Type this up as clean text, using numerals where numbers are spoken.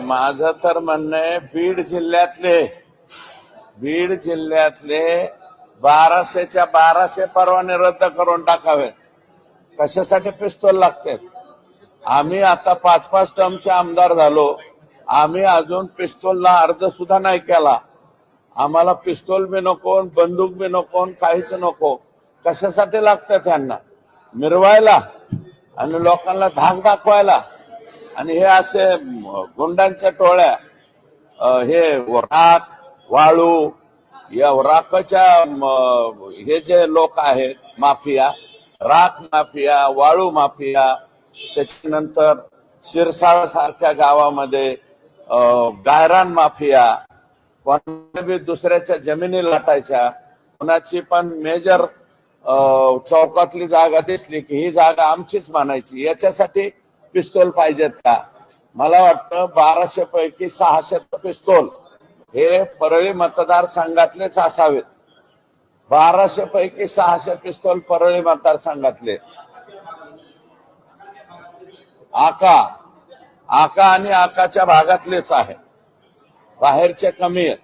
माझं तर म्हणणं आहे बीड जिल्ह्यातले 1200च्या 1200 परवाने रद्द करून टाकावे. कशासाठी पिस्तूल लागते? आम्ही आता 5-5 टर्मचे आमदार झालो, आम्ही अजून पिस्तूलला अर्ज सुद्धा नाही केला. आम्हाला पिस्तूल बी नको, बंदूक बी नको, काहीच नको. कशासाठी लागतं? त्यांना मिरवायला आणि लोकांना धाक दाखवायला. आणि हे असे गुंडांच्या टोळ्या, हे राख वाळू या राखाच्या हे जे लोक आहेत माफिया, राख माफिया, वाळू माफिया, त्याच्यानंतर शिरसाळ सारख्या गावामध्ये गायरान माफिया, कोणाला बी दुसऱ्याच्या जमिनी लाटायच्या. कोणाची पण मेजर चौकातली जागा दिसली की ही जागा आमचीच मानायची. याच्यासाठी पिस्तूल पाहिजेत का? मला वाटतं 1200 पैकी 600 पिस्तूल हे परळी मतदारसंघातलेच असावेत. 1200 पैकी 600 पिस्तूल परळी मतदारसंघातले. आका आणि आकाच्या भागातलेच आहे, बाहेरचे कमी आहेत.